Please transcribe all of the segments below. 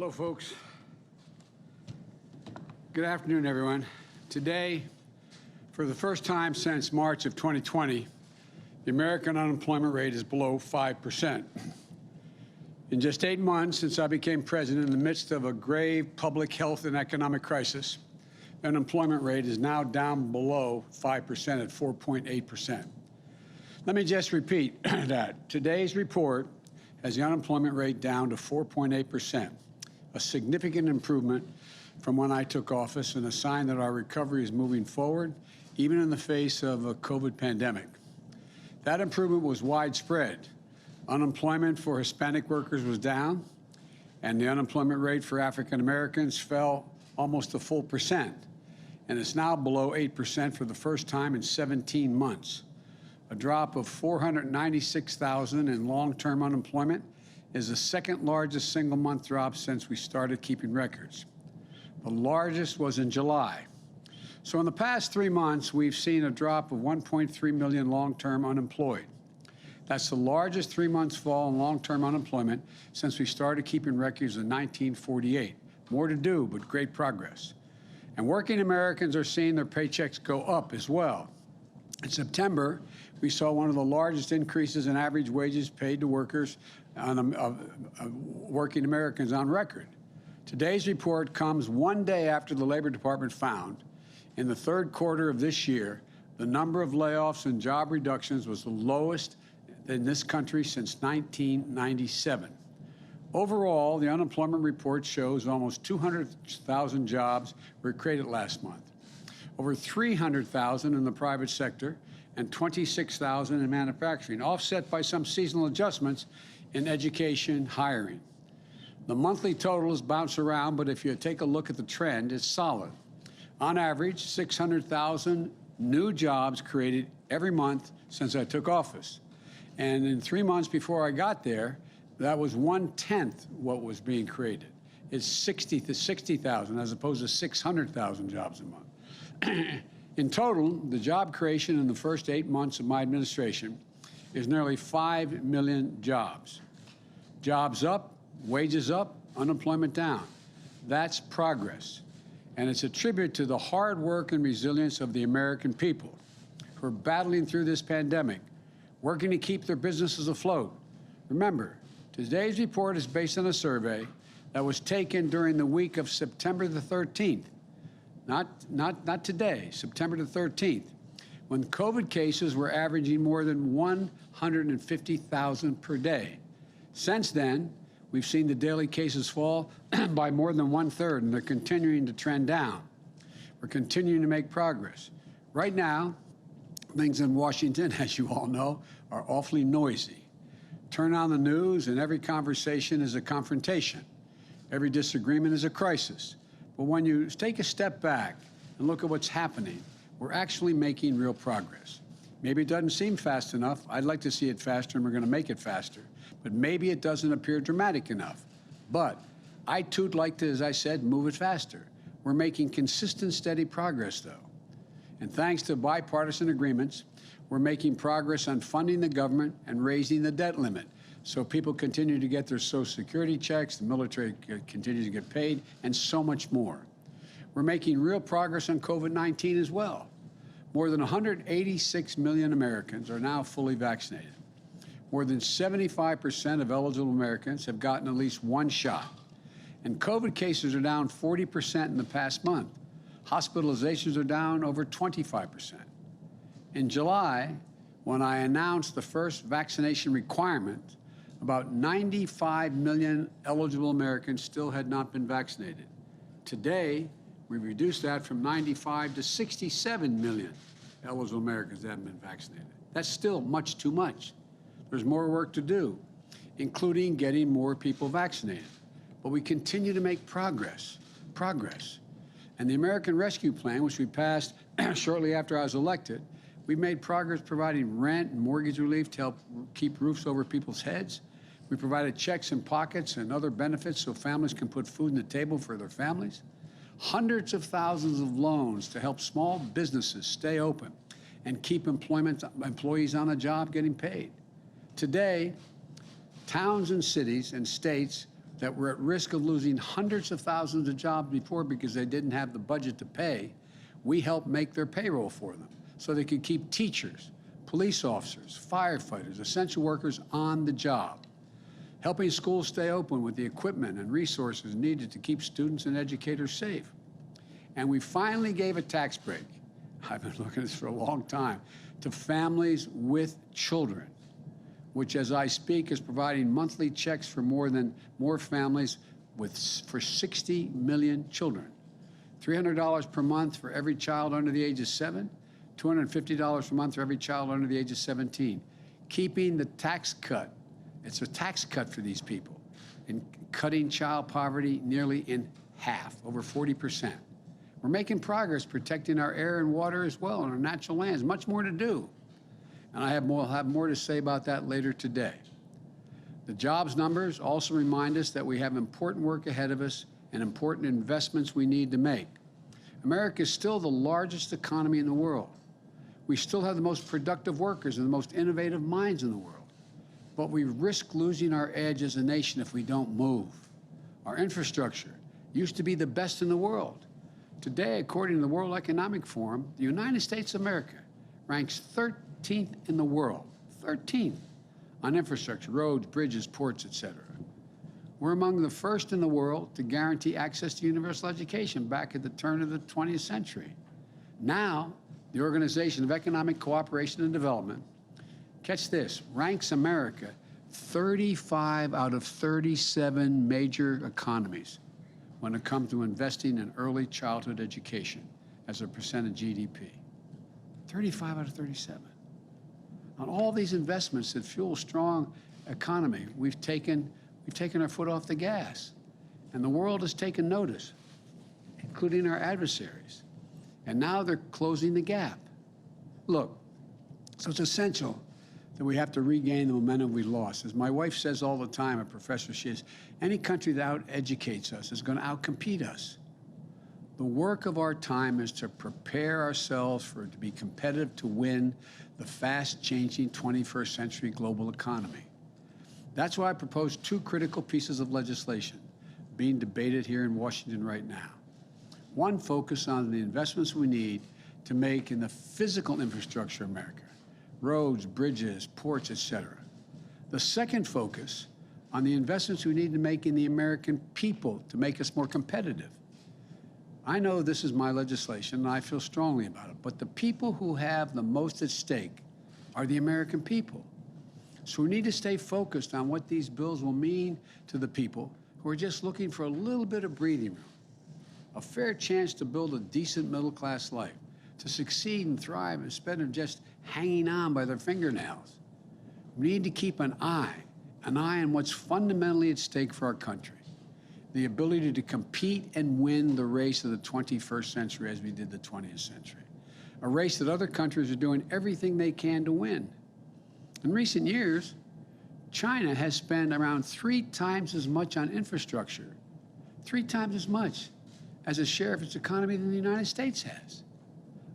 Hello, folks. Good afternoon, everyone. Today, for the first time since March of 2020, the American unemployment rate is below 5%. In just 8 months since I became president, in the midst of a grave public health and economic crisis, the unemployment rate is now down below 5% at 4.8%. Let me just repeat that. Today's report has the unemployment rate down to 4.8%, a significant improvement from when I took office and a sign that our recovery is moving forward, even in the face of a COVID pandemic. That improvement was widespread. Unemployment for Hispanic workers was down, and the unemployment rate for African Americans fell almost a full percent, and it's now below 8% for the first time in 17 months. A drop of 496,000 in long-term unemployment is the second largest single-month drop since we started keeping records. The largest was in July. So in the past 3 months, we've seen a drop of 1.3 million long-term unemployed. That's the largest 3 months fall in long-term unemployment since we started keeping records in 1948. More to do, but great progress. And working Americans are seeing their paychecks go up as well. In September, we saw one of the largest increases in average wages paid to workers, working Americans on record. Today's report comes one day after the Labor Department found, in the third quarter of this year, the number of layoffs and job reductions was the lowest in this country since 1997. Overall, the unemployment report shows almost 200,000 jobs were created last month, over 300,000 in the private sector, and 26,000 in manufacturing, offset by some seasonal adjustments in education hiring. The monthly totals bounce around, but if you take a look at the trend, it's solid. On average, 600,000 new jobs created every month since I took office. And in 3 months before I got there, that was 1/10 what was being created. It's 60 to 60,000 as opposed to 600,000 jobs a month. In total, the job creation in the first 8 months of my administration is nearly 5 million jobs. Jobs up, wages up, unemployment down. That's progress. And it's a tribute to the hard work and resilience of the American people who are battling through this pandemic, working to keep their businesses afloat. Remember, today's report is based on a survey that was taken during the week of September the 13th. Not today, September the 13th, when COVID cases were averaging more than 150,000 per day. Since then, we've seen the daily cases fall by more than 1/3, and they're continuing to trend down. We're continuing to make progress. Right now, things in Washington, as you all know, are awfully noisy. Turn on the news, and every conversation is a confrontation. Every disagreement is a crisis. But when you take a step back and look at what's happening, we're actually making real progress. Maybe it doesn't seem fast enough. I'd like to see it faster, and we're going to make it faster. But maybe it doesn't appear dramatic enough. But I, too, would like to, as I said, move it faster. We're making consistent, steady progress, though. And thanks to bipartisan agreements, we're making progress on funding the government and raising the debt limit, so people continue to get their Social Security checks, the military continues to get paid, and so much more. We're making real progress on COVID-19 as well. More than 186 million Americans are now fully vaccinated. More than 75% of eligible Americans have gotten at least one shot. And COVID cases are down 40% in the past month. Hospitalizations are down over 25%. In July, when I announced the first vaccination requirement, about 95 million eligible Americans still had not been vaccinated. Today, we reduced that from 95 to 67 million eligible Americans that haven't been vaccinated. That's still much too much. There's more work to do, including getting more people vaccinated. But we continue to make progress. And the American Rescue Plan, which we passed shortly after I was elected, we've made progress providing rent and mortgage relief to help keep roofs over people's heads. We provided checks in pockets and other benefits so families can put food on the table for their families. Hundreds of thousands of loans to help small businesses stay open and keep employees on a job getting paid. Today, towns and cities and states that were at risk of losing hundreds of thousands of jobs before because they didn't have the budget to pay, we helped make their payroll for them so they could keep teachers, police officers, firefighters, essential workers on the job, helping schools stay open with the equipment and resources needed to keep students and educators safe. And we finally gave a tax break, I've been looking at this for a long time, to families with children, which as I speak is providing monthly checks for more families for 60 million children. $300 per month for every child under the age of 7, $250 per month for every child under the age of 17. Keeping the tax cut, it's a tax cut for these people, and cutting child poverty nearly in half, over 40%. We're making progress protecting our air and water as well and our natural lands. Much more to do. And I'll have more to say about that later today. The jobs numbers also remind us that we have important work ahead of us and important investments we need to make. America is still the largest economy in the world. We still have the most productive workers and the most innovative minds in the world. But we risk losing our edge as a nation if we don't move. Our infrastructure used to be the best in the world. Today, according to the World Economic Forum, the United States of America ranks 13th in the world, 13th, on infrastructure, roads, bridges, ports, etc. We're among the first in the world to guarantee access to universal education back at the turn of the 20th century. Now, the Organization of Economic Cooperation and Development, catch this, ranks America 35 out of 37 major economies when it comes to investing in early childhood education as a percent of GDP. 35 out of 37. On all these investments that fuel a strong economy, we've taken our foot off the gas. And the world has taken notice, including our adversaries. And now they're closing the gap. Look, so it's essential that we have to regain the momentum we lost. As my wife says all the time, a professor she is, any country that out-educates us is going to out-compete us. The work of our time is to prepare ourselves to be competitive to win the fast-changing 21st century global economy. That's why I propose two critical pieces of legislation being debated here in Washington right now. One focus on the investments we need to make in the physical infrastructure of America, roads, bridges, ports, etc. The second focus on the investments we need to make in the American people to make us more competitive. I know this is my legislation, and I feel strongly about it, but the people who have the most at stake are the American people. So we need to stay focused on what these bills will mean to the people who are just looking for a little bit of breathing room, a fair chance to build a decent middle-class life, to succeed and thrive instead of just hanging on by their fingernails. We need to keep an eye on what's fundamentally at stake for our country, the ability to compete and win the race of the 21st century as we did the 20th century, a race that other countries are doing everything they can to win. In recent years, China has spent around 3 times as much on infrastructure, 3 times as much as a share of its economy than the United States has.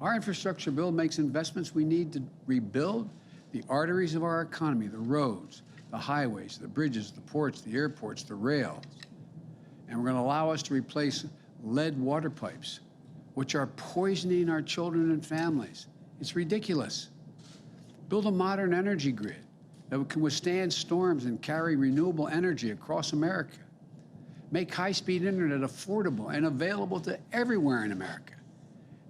Our infrastructure bill makes investments we need to rebuild the arteries of our economy, the roads, the highways, the bridges, the ports, the airports, the rails. And we're going to allow us to replace lead water pipes, which are poisoning our children and families. It's ridiculous. Build a modern energy grid that can withstand storms and carry renewable energy across America. Make high-speed internet affordable and available to everywhere in America,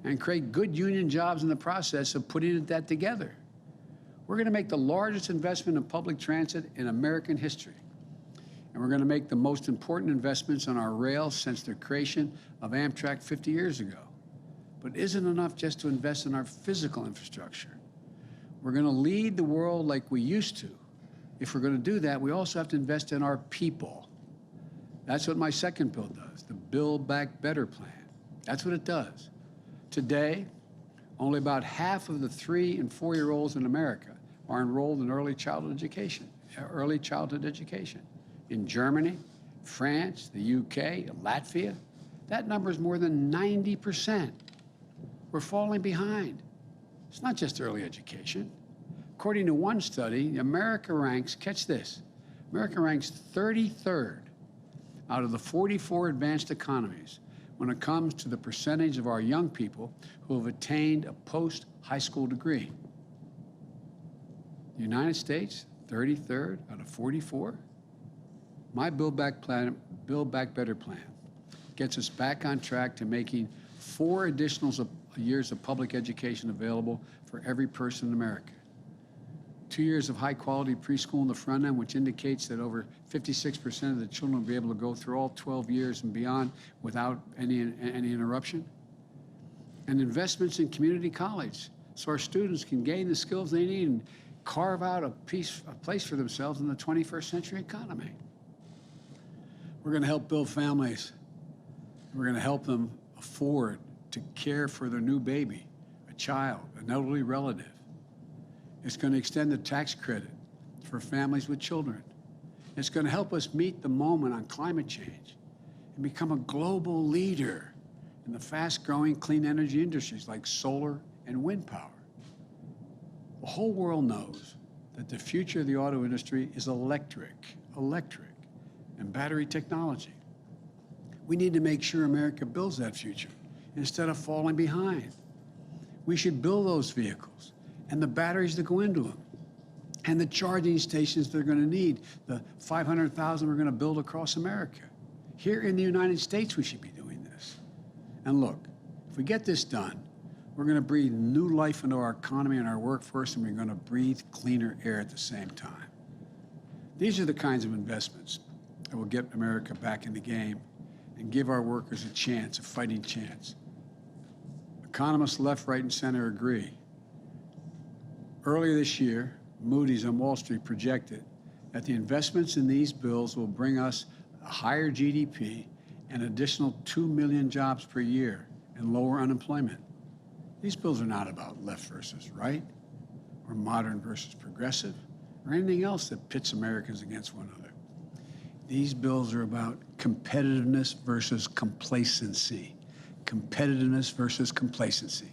and create good union jobs in the process of putting that together. We're going to make the largest investment in public transit in American history. And we're going to make the most important investments on our rail since the creation of Amtrak 50 years ago. But it isn't enough just to invest in our physical infrastructure. We're going to lead the world like we used to. If we're going to do that, we also have to invest in our people. That's what my second bill does, the Build Back Better plan. That's what it does. Today, only about half of the 3- and 4-year-olds in America are enrolled in early childhood education. In Germany, France, the UK, and Latvia, that number is more than 90%. We're falling behind. It's not just early education. According to one study, America ranks, catch this, America ranks 33rd out of the 44 advanced economies when it comes to the percentage of our young people who have attained a post-high school degree. The United States, 33rd out of 44. My Build Back Better plan gets us back on track to making 4 additional years of public education available for every person in America. 2 years of high-quality preschool in the front end, which indicates that over 56% of the children will be able to go through all 12 years and beyond without any interruption. And investments in community college, so our students can gain the skills they need and carve out a place for themselves in the 21st century economy. We're going to help build families. We're going to help them afford to care for their new baby, a child, an elderly relative. It's going to extend the tax credit for families with children. It's going to help us meet the moment on climate change and become a global leader in the fast-growing clean energy industries like solar and wind power. The whole world knows that the future of the auto industry is electric, and battery technology. We need to make sure America builds that future instead of falling behind. We should build those vehicles and the batteries that go into them and the charging stations they're going to need, the 500,000 we're going to build across America. Here in the United States, we should be doing this. And look, if we get this done, we're going to breathe new life into our economy and our workforce, and we're going to breathe cleaner air at the same time. These are the kinds of investments that will get America back in the game and give our workers a chance, a fighting chance. Economists left, right, and center agree. Earlier this year, Moody's on Wall Street projected that the investments in these bills will bring us a higher GDP and additional 2 million jobs per year and lower unemployment. These bills are not about left versus right, or modern versus progressive, or anything else that pits Americans against one another. These bills are about competitiveness versus complacency. Competitiveness versus complacency.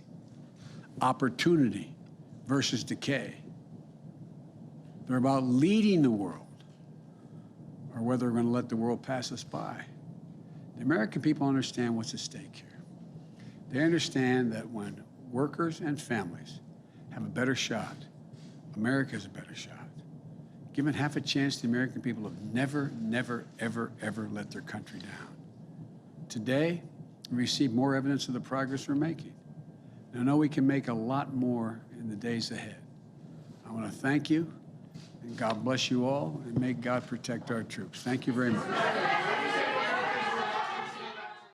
Opportunity versus decay. They're about leading the world, or whether we're going to let the world pass us by. The American people understand what's at stake here. They understand that when workers and families have a better shot, America has a better shot. Given half a chance, the American people have never, ever let their country down. Today, we receive more evidence of the progress we're making. And I know we can make a lot more in the days ahead. I want to thank you, and God bless you all, and may God protect our troops. Thank you very much.